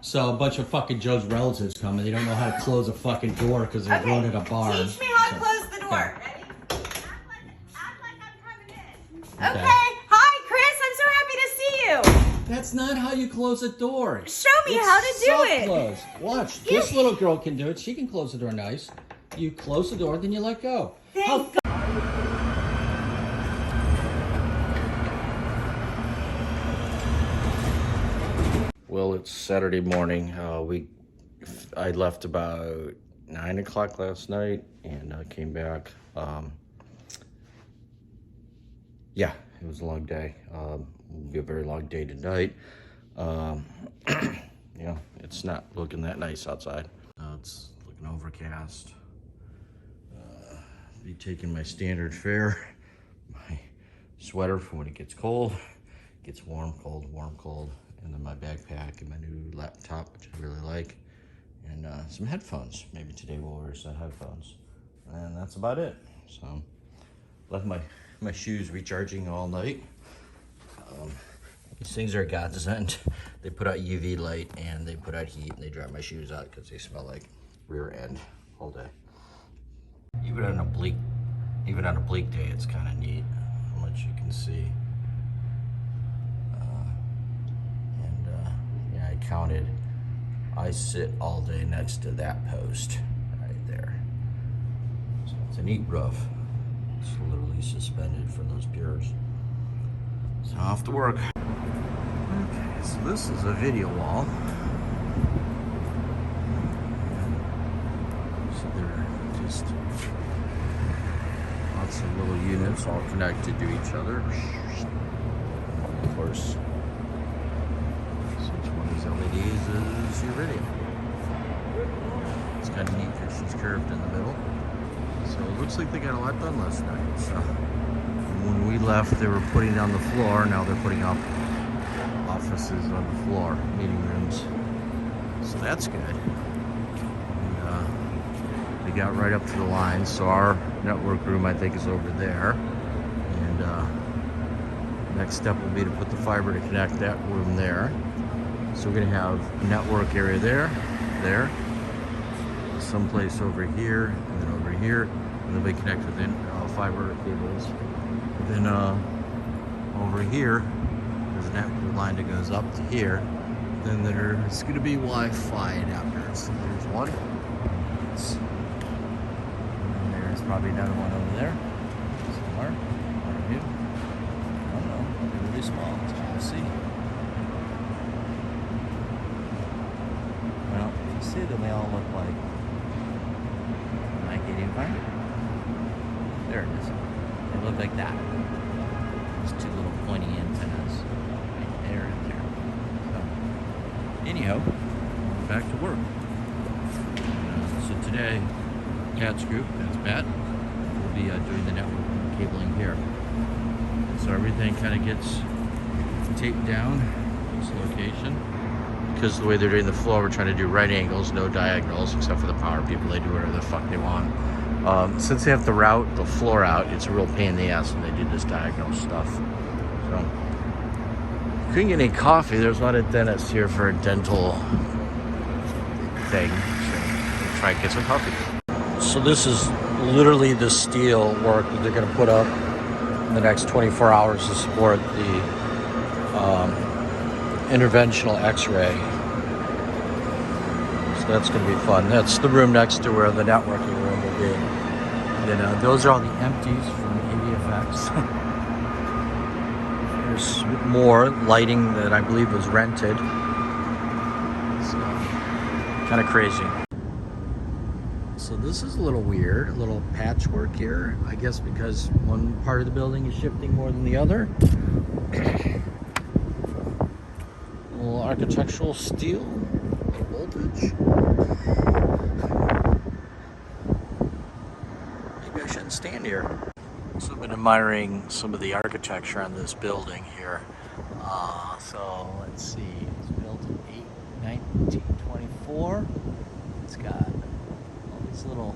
So a bunch of fucking Joe's relatives come and they don't know how to close a fucking door because they're grown at a bar. Teach me how to close the door. Yeah. Ready? Act like I'm coming in. Okay. Hi, Chris. I'm so happy to see you. That's not how you close a door. Show me how to do it. Close. Watch. This little girl can do it. She can close the door nice. You close the door, then you let go. Thank God. Well, it's Saturday morning. I left about 9 o'clock last night and came back. Yeah, it was a long day. It'll be a very long day tonight. Yeah, it's not looking that nice outside. It's looking overcast. Be taking my standard fare, my sweater for when it gets cold. Gets warm, cold, warm, cold. And then my backpack and my new laptop, which I really like. And some headphones. Maybe today we'll wear some headphones. And that's about it. So, left my shoes recharging all night. These things are a godsend. They put out UV light and they put out heat and they dry my shoes out because they smell like rear end all day. Even on a bleak day, it's kind of neat how much you can see. Yeah, I counted. I sit all day next to that post right there. So it's a neat roof. It's literally suspended from those piers. So off to work. Okay, so this is a video wall. So they're just lots of little units all connected to each other. Of course, so each one of these LEDs is your video. It's kind of neat because she's curved in the middle. So it looks like they got a lot done last night. So when we left, they were putting down the floor. Now they're putting up offices on the floor, meeting rooms. So that's good. And they got right up to the line. So our network room, I think, is over there. And next step will be to put the fiber to connect that room there. So we're gonna have a network area there, someplace over here, and then over here, and then we connect within fiber cables. Then over here, there's a network line that goes up to here. Then there's gonna be Wi-Fi adapters. So there's one. And there's probably another one over there. Somewhere. One or two. I don't know. They're really small. It's hard to see. Well, if you see them, they all look like I can't even find it. There it is. They look like that. There's two little pointy antennas right there and there. So, anyhow, back to work. So today, Pat's group, that's Pat, will be doing the network cabling here. So everything kind of gets taped down this location. Because the way they're doing the floor, we're trying to do right angles, no diagonals, except for the power people. They do whatever the fuck they want. Since they have to route the floor out, it's a real pain in the ass when they do this diagonal stuff. So, couldn't get any coffee. There's not a dentist here for a dental thing. So, we'll try and get some coffee. So this is literally the steel work that they're going to put up in the next 24 hours to support the interventional x-ray. So that's going to be fun. That's the room next to where the networking room will be. And then those are all the empties from AVFX. There's more lighting that I believe was rented. So, kind of crazy. So this is a little weird, a little patchwork here. I guess because one part of the building is shifting more than the other. Little architectural steel, low voltage. Maybe I shouldn't stand here. So I've been admiring some of the architecture on this building here. So let's see, it's built in 1924. It's got all these little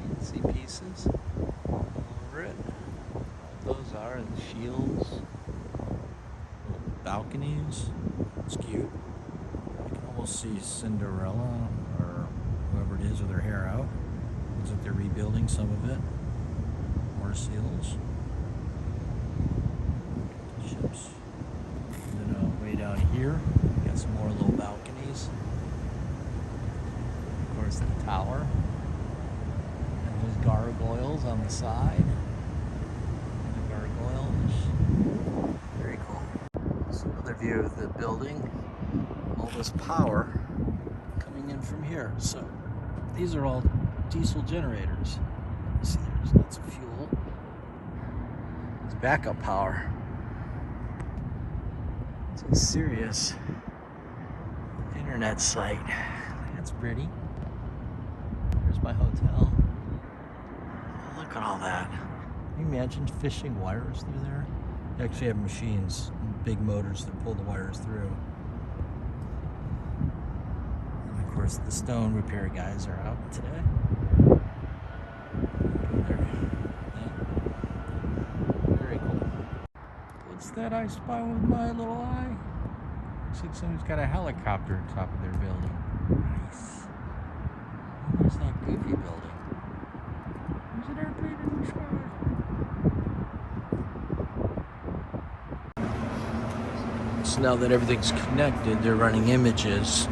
fancy pieces all over it. Those are the shields. Balconies. It's cute. I can almost see Cinderella or whoever it is with her hair out. Looks like they're rebuilding some of it. More seals. Ships. And then way down here, we got some more little balconies. Of course, the tower. And those gargoyles on the side. The gargoyles. Very cool. It's another view of the building. All this power coming in from here. So these are all diesel generators. You see there's lots of fuel. It's backup power. It's a serious internet site. That's pretty. There's my hotel. Look at all that. Can you imagine fishing wires through there? They actually have machines, big motors that pull the wires through. And of course the stone repair guys are out today. Very cool. What's that I spy with my little eye? Looks like someone's got a helicopter on top of their building. Nice. Where's that goofy building? There's an airplane in the sky. So now that everything's connected, they're running images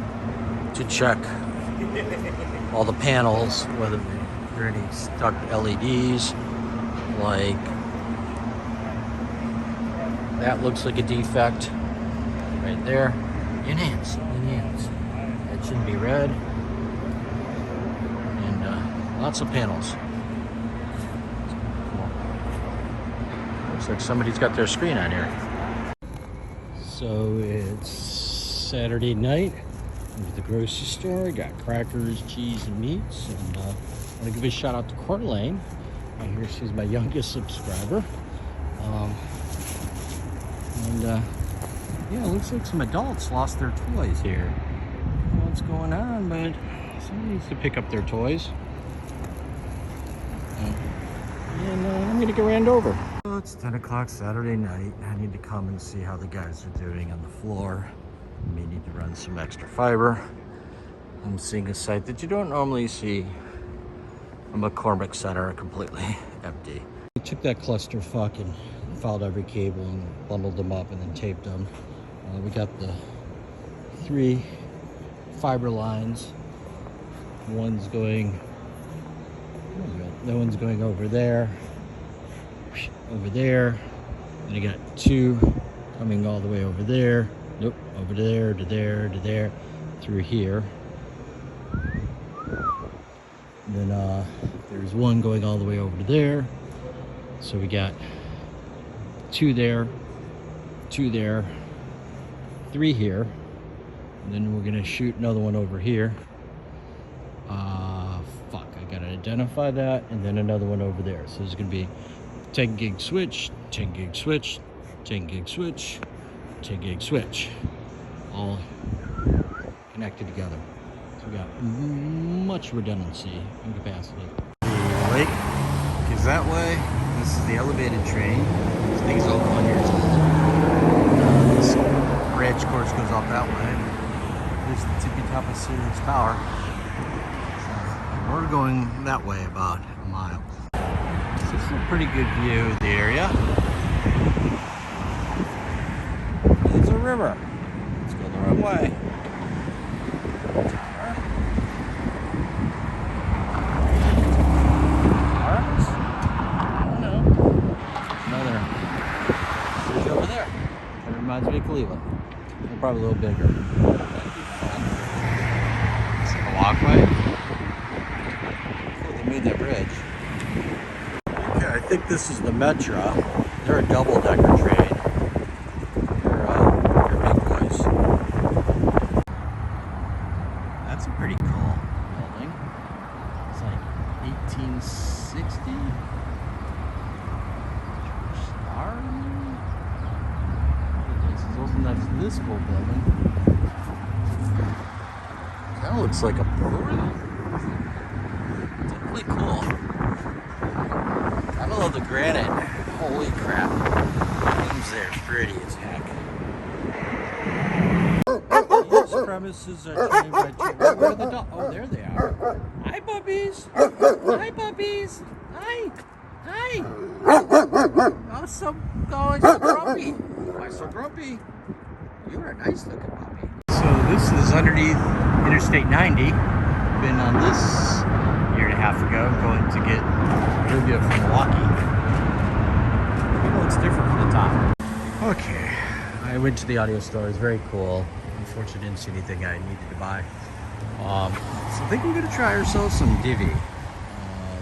to check all the panels, whether there are any stuck LEDs, like that looks like a defect right there. Enhance. That shouldn't be red. And lots of panels. Cool. Looks like somebody's got their screen on here. So it's Saturday night. I'm at the grocery store. I got crackers, cheese, and meats. And I want to give a shout out to Courtland. I hear she's my youngest subscriber. Yeah, it looks like some adults lost their toys here. I don't know what's going on, but somebody needs to pick up their toys. And I'm gonna get ran over. Well, it's 10 o'clock Saturday night. I need to come and see how the guys are doing on the floor. I may need to run some extra fiber. I'm seeing a site that you don't normally see. A McCormick Center completely empty. I took that clusterfuck and filed every cable and bundled them up and then taped them. We got the 3 fiber lines. One's going, that one's going over there, over there. Then I got 2 coming all the way over there. Nope, over there, to there, to there, through here. And then there's 1 going all the way over to there. So we got 2 there, 2 there, 3 here, and then we're gonna shoot another one over here. Fuck, I gotta identify that, and then another one over there. So there's gonna be 10 gig switch, 10 gig switch, 10 gig switch, 10 gig switch, all connected together. So we got much redundancy and capacity. The lake is that way. This is the elevated train. This thing's over 1 years old. This bridge course goes up that way. There's the tippy top of Sirius Tower. So we're going that way about a mile. So this is a pretty good view of the area. There's a river. Let's go the right way. Reminds me of Cleveland. They're probably a little bigger. It's like a walkway. Before they made that bridge. Okay, I think this is the Metro. They're a double-decker train. They're big boys. That's a pretty cool building. It's like 1860. That's this whole building. Kind of looks like a brewery. It's really cool. I love the granite. Holy crap. Things there pretty as heck. premises are trained by children. Where are the dogs? Oh, there they are. Hi, puppies. Hi, puppies. Hi. Hi. Oh, so grumpy. Why so grumpy? You're a nice looking puppy. So this is underneath Interstate 90. Been on this year and a half ago, going to get Olivia from Milwaukee. It looks different from the top. Okay, I went to the audio store. It was very cool. Unfortunately, didn't see anything I needed to buy. So I think we're gonna try ourselves some Divvy.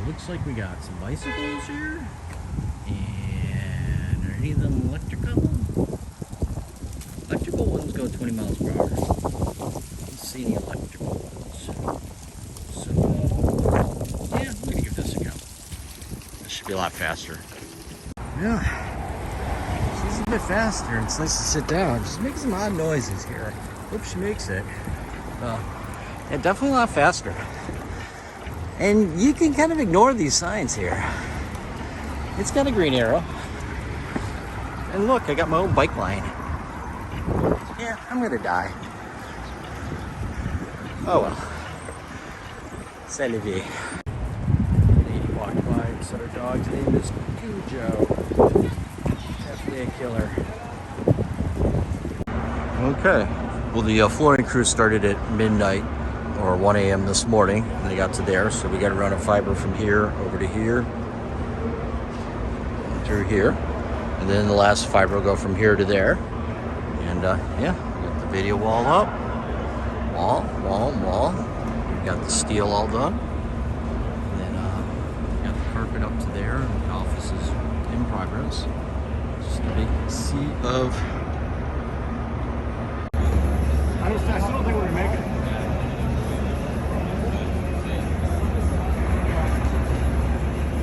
Looks like we got some bicycles here, and are any of them electrical? Electrical ones go 20 miles per hour. Don't see any electrical ones. So yeah, I'm gonna give this a go. This should be a lot faster. Yeah, she's a bit faster. It's nice to sit down. She's making some odd noises here. Hope she makes it. Yeah, definitely a lot faster. And you can kind of ignore these signs here. It's got a green arrow. And look, I got my own bike lane. Yeah, I'm gonna die. Oh well. C'est la vie. Lady walked by and said her dog's name is Cujo. Definitely a killer. Okay. Well, the flooring crew started at midnight or 1 a.m. this morning, and they got to there, so we got to run a fiber from here over to here, through here, and then the last fiber will go from here to there. And yeah, got the video wall up, wall. We got the steel all done, and then got the carpet up to there, and the office is in progress. Just a big sea of. I still don't think we're gonna make it.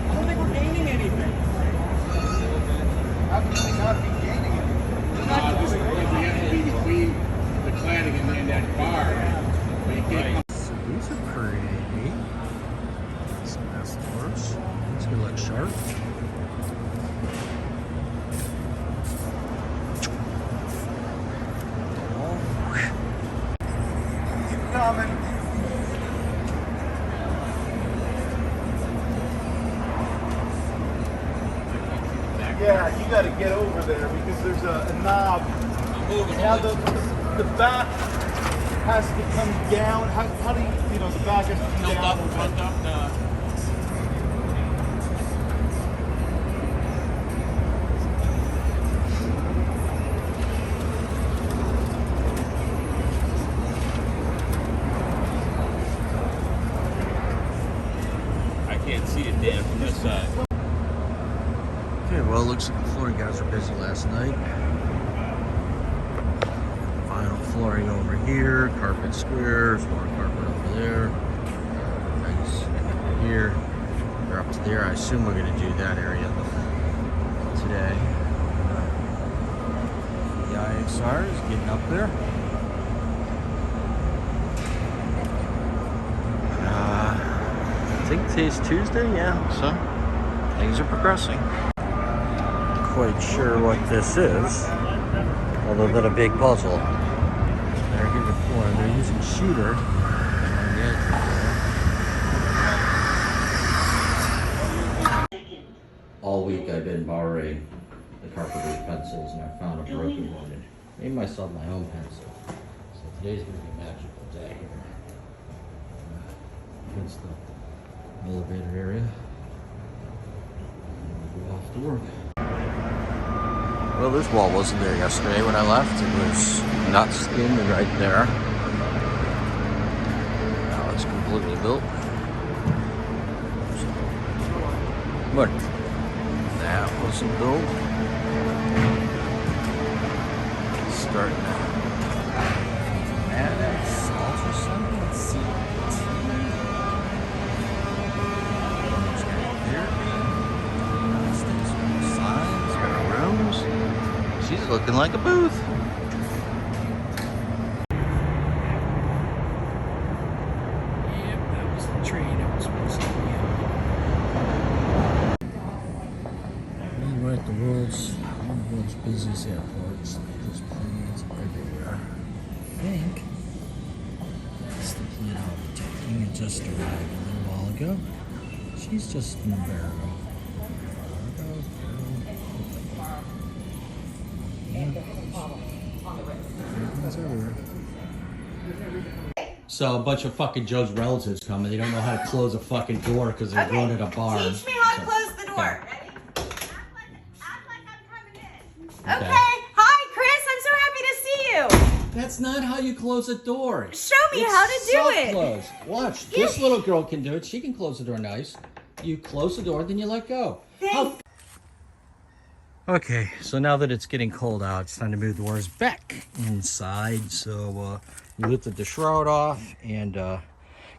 I don't think we're gaining anything. How can we not be gaining anything? Just because we have to be between the cladding and that bar. We can't. So these are pretty. Some nice doors. It's gonna look sharp. Coming. Yeah, you got to get over there because there's a knob. Now the back has to come down. How do you know the back has to come down? Can't see it there from this side. Okay, well, it looks like the flooring guys were busy last night. Final flooring over here, carpet squares, more carpet over there. Nice. Here, they're up to there. I assume we're going to do that area today. The IXR is getting up there. I think today's Tuesday, yeah, so things are progressing. Quite sure what this is, other than a big puzzle. They're here before, they're using shooter on the edge right there. All week I've been borrowing the carpenter's pencils, and I found a broken one and made myself my own pencil. So today's gonna be a magical day here. Against the elevator area. And we'll go off to work. Well, this wall wasn't there yesterday when I left. It was not skinned right there. Now it's completely built. But that wasn't built. Starting to add salt or something. Let's see. She's looking like a booth. Yep, that was the train I was supposed to be on. We're at the world's busiest airports. There's planes everywhere. I think Pluto taking it just arrived a little while ago. She's just in the barrel. So a bunch of fucking Joe's relatives come and they don't know how to close a fucking door because they're grown at a bar. Teach me how to close the door. Okay. Ready? Act like I'm coming in. Okay. Okay. Hi, Chris. I'm so happy to see you. That's not how you close a door. Show me how to do it. Close. Watch. This little girl can do it. She can close the door nice. You close the door, then you let go. Thanks. Okay, so now that it's getting cold out, it's time to move the doors back inside. So you lifted the shroud off and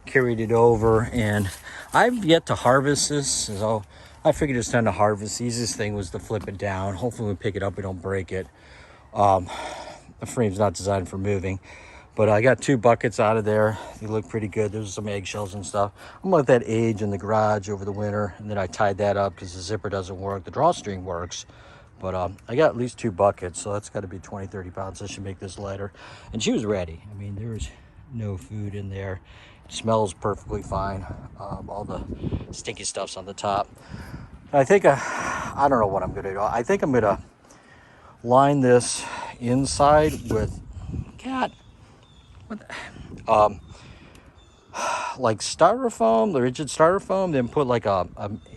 carried it over. And I've yet to harvest this, so I figured it's time to harvest. The easiest thing was to flip it down. Hopefully when we pick it up, we don't break it. The frame's not designed for moving. But I got 2 buckets out of there. They look pretty good. There's some eggshells and stuff. I'm gonna let that age in the garage over the winter. And then I tied that up because the zipper doesn't work. The drawstring works. But I got at least 2 buckets, so that's got to be 20, 30 pounds. I should make this lighter. And she was ready. I mean, there was no food in there. It smells perfectly fine. All the stinky stuff's on the top. I think, I don't know what I'm going to do. I think I'm going to line this inside with, like styrofoam, the rigid styrofoam, then put like a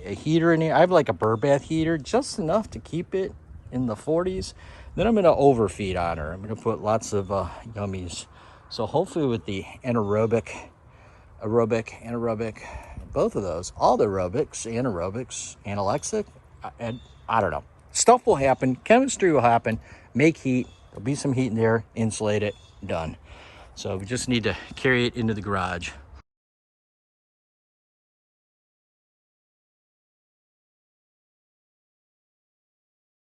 heater in here. I have like a bird bath heater, just enough to keep it in the 40s. Then I'm going to overfeed on her. I'm going to put lots of gummies. So hopefully with the anaerobic, both of those, all the aerobics, anaerobics, anolexic, and I don't know. Stuff will happen. Chemistry will happen. Make heat. There'll be some heat in there. Insulate it. Done. So we just need to carry it into the garage.